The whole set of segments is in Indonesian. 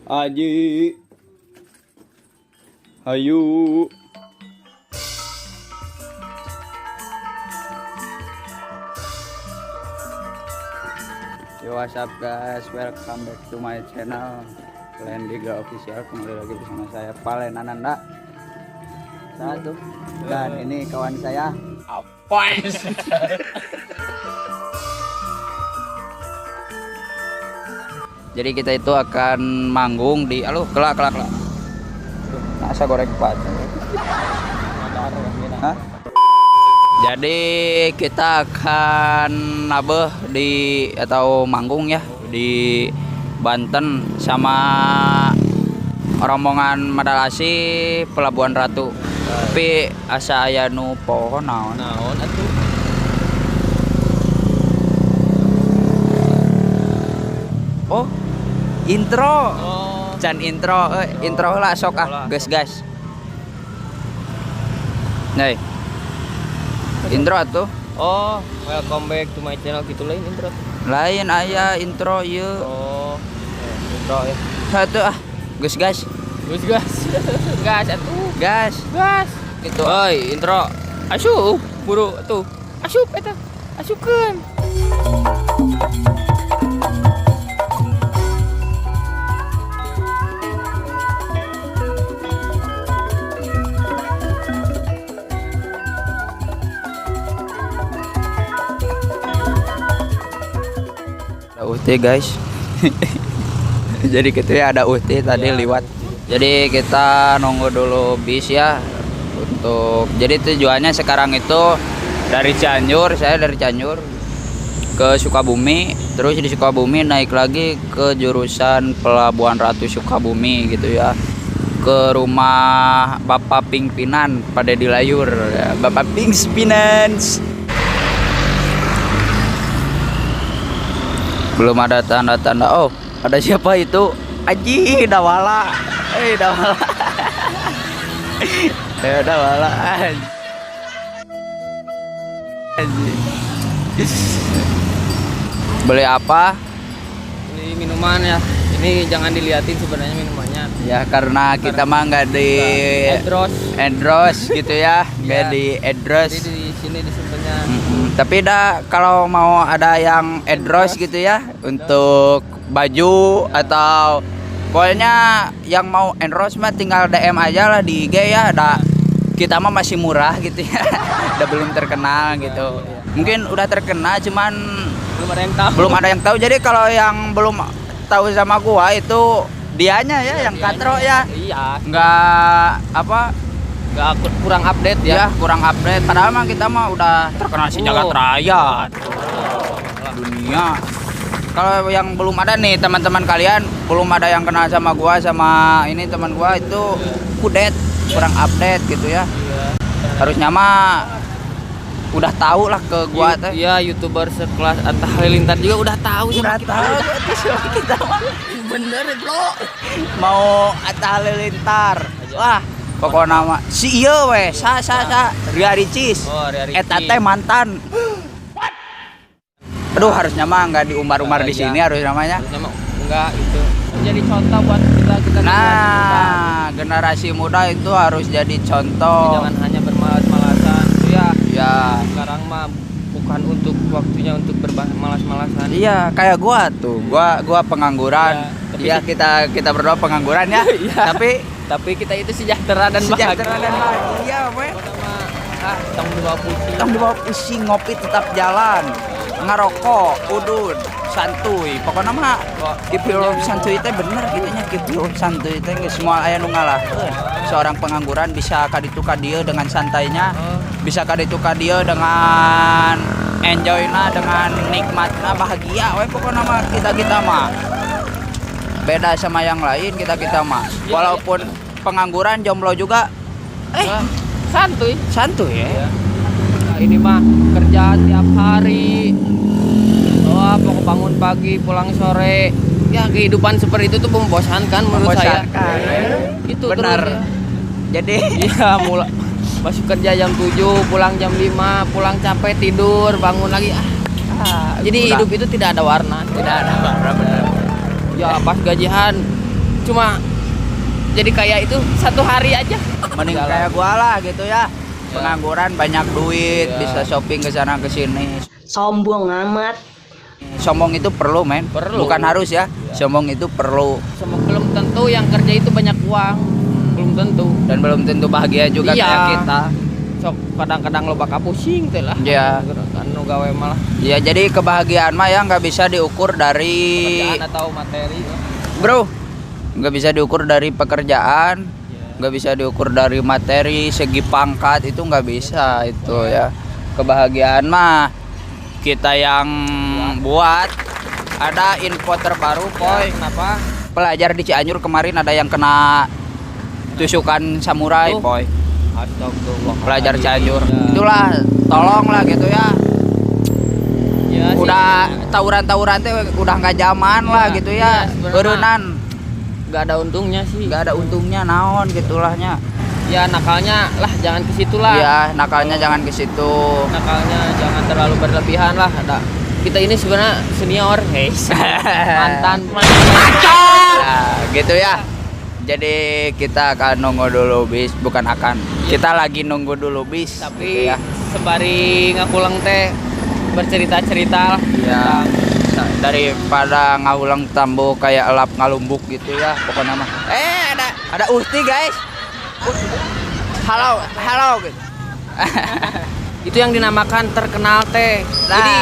Aji, ayo. Yo, what's up guys, welcome back to my channel Lendiga Official. Kembali lagi bersama saya Palen Ananda satu, dan ini kawan saya Apa? Jadi kita itu akan manggung di kelak. Nasa goreng pat. Hah? Jadi kita akan manggung ya di Banten sama rombongan Madalasi Pelabuhan Ratu. Tapi asa aya nu pohon naon Atuh. Oh, intro. Oh. Can intro lah sok guys. Nih. Intro atuh. Oh, welcome back to my channel gitu lain intro. Lain aya intro ieu. Oh. Intro ya. Satu guys. Gas. Gas atuh. Gas. Gitu. Oi, intro. Asup, buru atuh. Asup eta. Asupkeun. UT guys. Jadi gitu ya, ada UT tadi liwat. Jadi kita nunggu dulu bis ya jadi tujuannya sekarang itu dari Cianjur, saya dari Cianjur ke Sukabumi, terus di Sukabumi naik lagi ke jurusan Pelabuhan Ratu Sukabumi gitu ya, ke rumah Bapak Pingpinan pada di Layur ya, Bapak Pingpinans. Belum ada tanda-tanda. Oh, ada siapa itu? Aji, Dawala. Dawala. Dawala. Aji. Beli apa? Beli minuman ya. Ini jangan diliatin sebenarnya minumannya. Ya karena kita mah nggak di endorse gitu ya, nggak di endorse. Jadi di sini disimpannya. Tapi kalau mau ada yang endorse gitu ya untuk baju atau pokoknya yang mau endorse mah tinggal DM aja lah di IG ya. Kita mah masih murah gitu ya. Udah belum terkenal gitu. Mungkin udah terkenal cuman belum ada yang tahu. Jadi kalau yang belum tahu sama gua itu dianya ya yang katro ya. Iya. Nggak kurang update ya. Kurang update. Padahal mah kita mah udah terkenal sejagat raya dunia. Kalau yang belum ada nih teman-teman kalian, belum ada yang kenal sama gua, sama ini teman gua itu kudet, kurang update gitu ya. Harusnya mah udah tahu lah ke gua teh. Iya, YouTuber sekelas Atta Halilintar juga udah tahu Udah tahu kita mah. Bener bro. Mau Atta Halilintar. Wah, pokoknya nama si iya weh, sa Ria Ricis. Oh, Ria Ricis. Eta teh mantan. Aduh, harusnya mah nggak diumbar-umbar di sini harus namanya. Harusnya mah enggak itu. Jadi contoh buat kita Nah, generasi muda itu harus jadi contoh. jangan hanya bermalas-malasan itu ya. Ya. Sekarang mah bukan untuk waktunya untuk bermalas-malasan. Iya, kayak gua tuh. Gua pengangguran. Ya, Iya, kita berdua pengangguran ya. Iya. Tapi kita itu sejahtera dan bahagia. Iya, weh. Tong dibawa pusing. Tong dibawa pusing, ngopi tetap jalan. Ngarokok, udun, santuy. Pokoknya mah kipiluh santuy teh bener gitunya, kipiluh santuy teh geus moal aya nu ngalahkeun. Seorang pengangguran bisa kaditu ka dieu dengan santainya, bisa kaditu ka dieu dengan enjoy na dengan nikmat na bahagia we pokoknya mah kita mah beda sama yang lain kita mah walaupun pengangguran jomblo juga santuy ya. Nah, ini mah kerja tiap hari. Oh, pokok bangun pagi, pulang sore. Ya kehidupan seperti itu tuh membosankan menurut saya. Itu benar. Terus, ya. Jadi Iya, mulai masuk kerja jam 7, pulang jam 5, pulang capek tidur, bangun lagi. Jadi hidup itu tidak ada warna, tidak ada warna benar. Ya pas gajian cuma jadi kayak itu satu hari aja. mending kayak gua lah gitu ya. Pengangguran banyak duit, bisa shopping ke sana ke sini. Sombong amat. Sombong itu perlu, men. Perlu. Bukan harus ya. Sombong itu perlu Belum tentu yang kerja itu banyak uang, belum tentu. dan belum tentu bahagia juga Iya. kayak kita. Sok kadang-kadang lo bakal pusing teh lah. Iya. Kan nu gawe malah Ya jadi kebahagiaan mah ya nggak bisa diukur dari pekerjaan atau materi. bro, nggak bisa diukur dari pekerjaan, nggak bisa diukur dari materi, segi pangkat itu nggak bisa itu ya. Kebahagiaan mah kita yang buat. Ada info terbaru, Poy. Kenapa? Pelajar di Cianjur kemarin ada yang kena tusukan samurai, Oh. Poy. Astagfirullah. Pelajar Cianjur. Ya. Itulah, tolong lah gitu ya. Ya, sih. Udah tawuran-tawuran teh udah nggak zaman lah Iya, gitu iya, ya. sebenarnya. Berenang. Nggak ada untungnya sih. Nggak ada untungnya naon gitulahnya. Ya nakalnya lah jangan ke situ lah. Iya, nakalnya jangan ke situ. Nakalnya jangan terlalu berlebihan lah. Ada kita ini sebenarnya senior, guys. mantan. Nah, gitu ya. Jadi kita akan nunggu dulu bis, bukan akan. Kita lagi nunggu dulu bis. Tapi gitu ya. sembari ngapulang teh bercerita-cerita lah. Ya, daripada ngaulang tambo kayak elap ngalumbuk gitu ya pokoknya mah. Ada Uhti guys. Halo gitu. Itu yang dinamakan terkenal teh. Jadi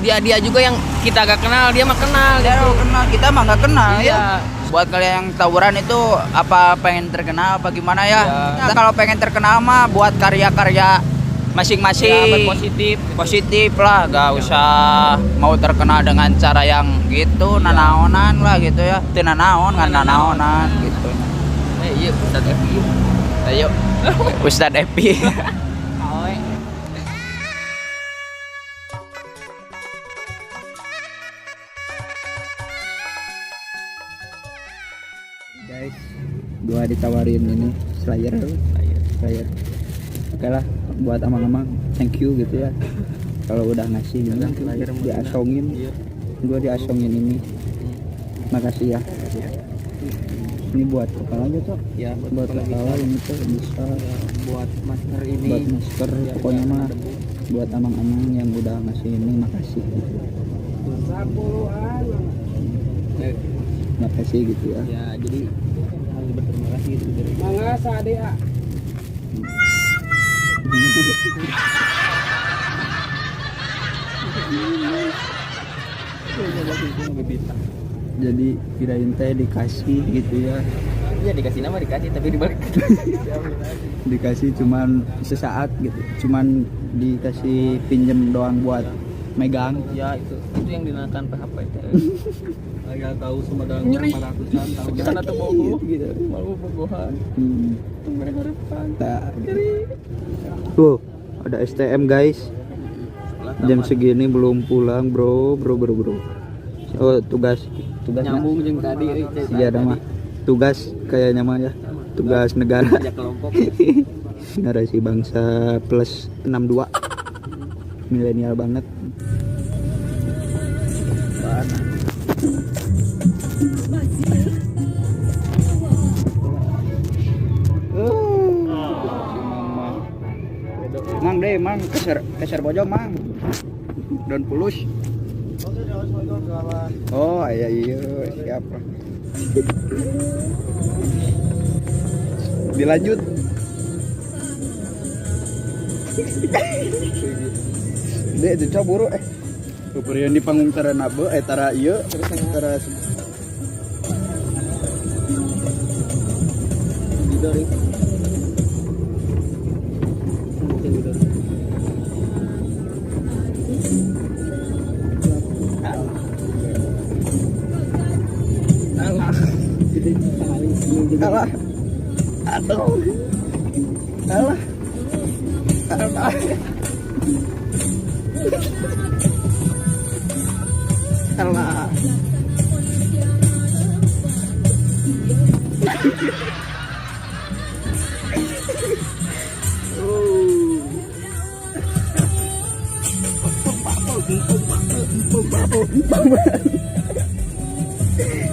Nah, dia juga yang kita gak kenal, dia mah kenal. dia gitu. kenal, kita mah nggak kenal Iya. ya. Buat kalian yang tawuran itu apa pengen terkenal apa gimana ya? Ya. Ya, kalau pengen terkenal mah buat karya-karya Ya, masing-masing. berpositif. Positif lah, gak usah mau terkenal dengan cara yang gitu, nanaonan lah gitu ya. Teu nanaon kan nanaonan gitu. Iya, Ustaz Epi. Ayo, Ustadz Epi. Guys, gua ditawarin ini Slayer. Oke lah, buat amang-amang, thank you gitu ya. Kalau udah ngasih juga, diasongin. Gua diasongin ini. Makasih ya. Ini buat kepala aja cok. Ya, Buat kepala ini tuh bisa. buat masker ini. Buat masker, pokoknya mah buat amang-amang yang udah ngasih ini makasih gitu. Makasih gitu ya. Ya, jadi harus berterima kasih gitu dari Mangga sadea. Jadi kirain teh dikasih gitu ya. ya dikasih nama dikasih tapi dibalik. Dikasih cuman sesaat gitu. Cuman dikasih pinjem doang buat megang. Ya itu yang dinamakan PHP teh. Agak tahu Sumedang Nyeri. 400-an tahun. Kita atau bohong gitu. Mau bobohan. Hmm. Berharapan. Tak. Tuh, ada STM guys. Jam segini belum pulang, bro. Oh, tugas Nyambung jeung tadi. iya ada mah. Tugas kayaknya mah ya. Tugas negara. Ajak kelompok. Generasi bangsa plus 62. Milenial banget. Mang deh, mang keser bojong mang. Don pulus. Oh, iya siap. Dilanjut. Dek, itu coba buru Kuperian di panggung tara nabe, tara ieu, terus tara Didori. Alah. Aduh. Alah. Alah. Alah.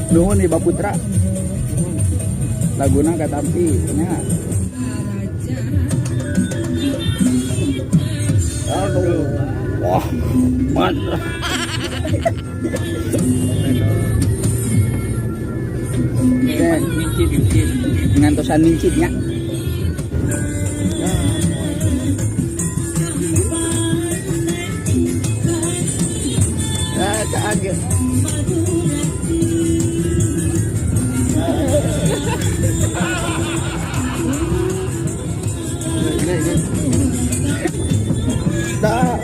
Nuhun nih Baputra. Laguna katampi nya. Aduh. Wah, mantap. Ngantosan mincitnya. Kaget. Dah.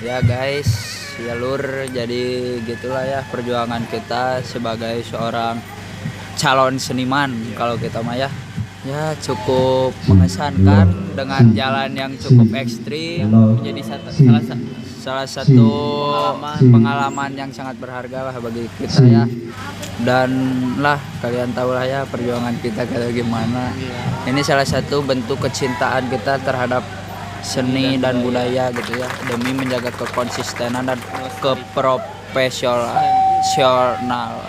Ya guys, ya lur, jadi gitulah ya perjuangan kita sebagai seorang calon seniman. Kalau kita mah ya cukup mengesankan dengan jalan yang cukup ekstrim, menjadi salah satu pengalaman yang sangat berharga lah bagi kita ya. Dan lah kalian tahu lah ya perjuangan kita kayak gimana. Ini salah satu bentuk kecintaan kita terhadap seni dan budaya gitu ya, demi menjaga kekonsistenan dan keprofesional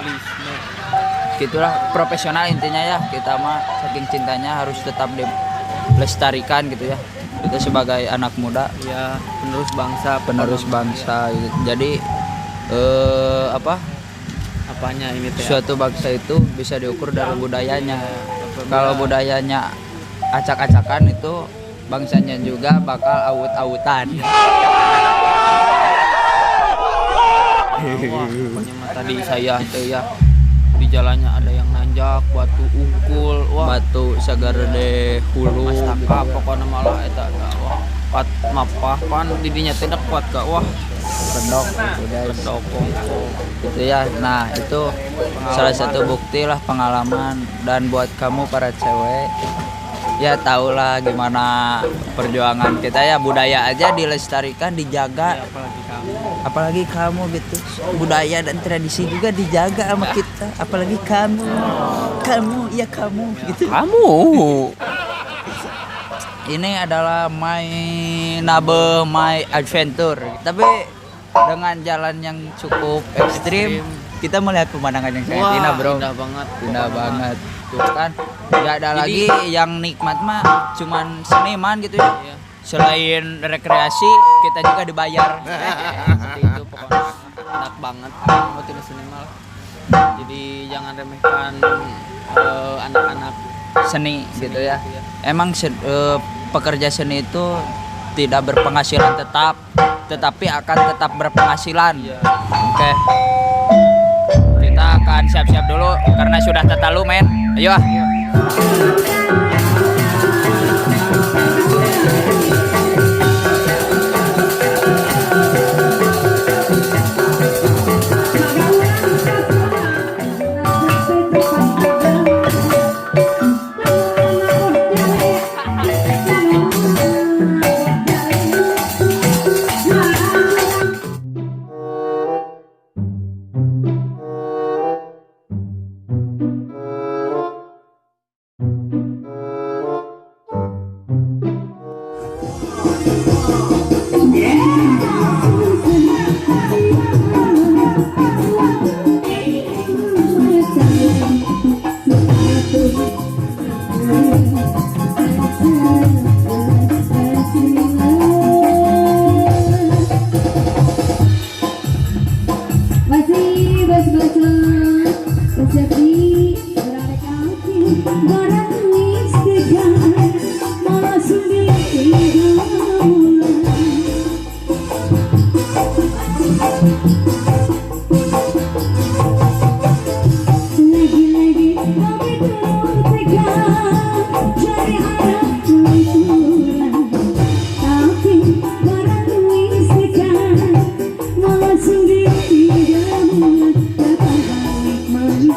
gitulah, profesional intinya ya. Kita mah saking cintanya harus tetap dilestarikan gitu ya, kita sebagai anak muda ya, penerus bangsa gitu. Jadi apanya ini teh? Suatu bangsa itu bisa diukur dari budayanya. Kalau budayanya acak-acakan itu bangsanya juga bakal awut-awutan. Pokoknya mah tadi saya tuh ya di jalannya ada yang nanjak batu ungkul, wah Batu sagede hulu mastaka pokoknya malah eta wah pat mapah pan didinya teh kuat ka wah kedok gitu guys. kedok Gitu ya. Nah, itu salah satu bukti lah pengalaman. Dan buat kamu para cewek, ya tahulah gimana perjuangan kita ya, budaya aja dilestarikan, dijaga. Apalagi kamu gitu, budaya dan tradisi juga dijaga sama kita, apalagi kamu gitu. kamu Ini adalah my adventure, tapi dengan jalan yang cukup ekstrim, kita melihat pemandangan yang sangat indah bro. Indah banget tuh kan. Gak ada lagi yang nikmat mah cuman seniman gitu ya. Iya. Selain rekreasi, kita juga dibayar. Seperti itu pokoknya enak banget buat ini seniman. Jadi jangan remehkan anak-anak Seni gitu ya. Emang pekerja seni itu tidak berpenghasilan tetap, tetapi akan tetap berpenghasilan. Oke. Kita akan siap-siap dulu karena sudah tatalu men. Ayo ah.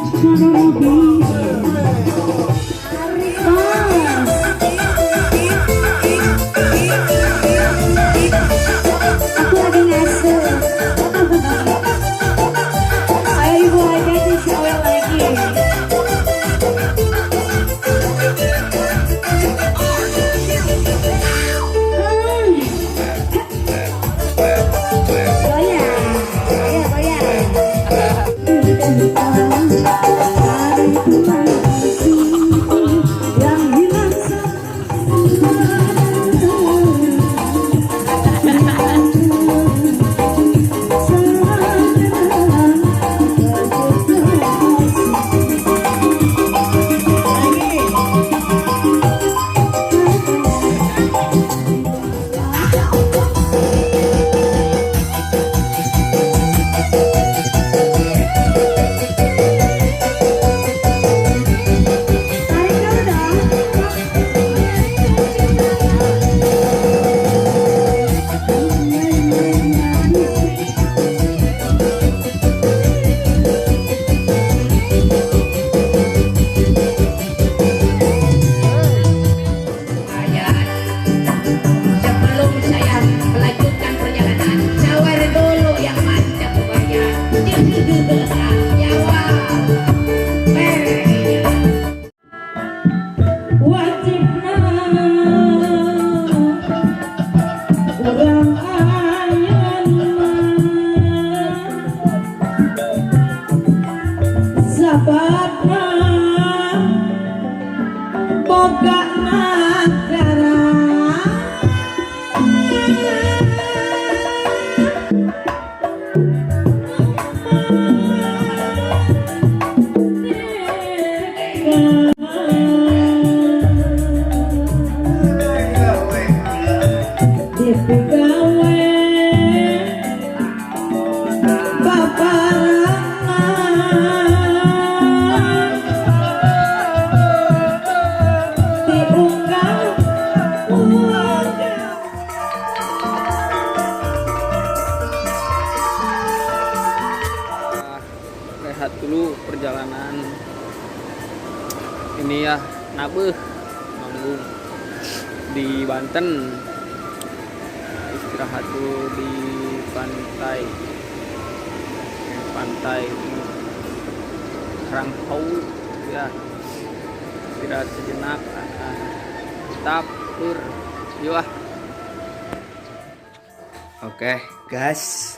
Sebelum saya melanjutkan perjalanan, shower dulu yang mantap pokoknya. Jawa. Wajibna urang ayeuna sababna boga negara. Rehat dulu perjalanan ini ya, nabeh manggung di Banten, istirahat dulu di pantai Rangkau ya, istirahat sejenak, tetap tur yuk ah. Oke, gas.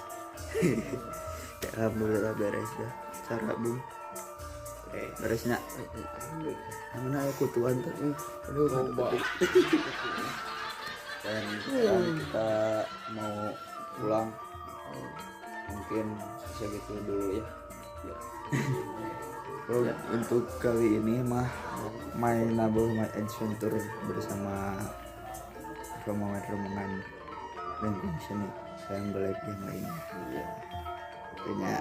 Alhamdulillah beres dah. Cara bung. Beresnya. Mana ya kutuan tuh? Coba. Dan sekarang kita mau pulang. Mungkin bisa gitu dulu ya. Untuk kali ini mah main Nabel My Adventure bersama rombongan dan sini sayang black yang lainnya. Pokoknya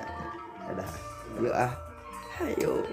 dadah. Yuk ah. Ayo.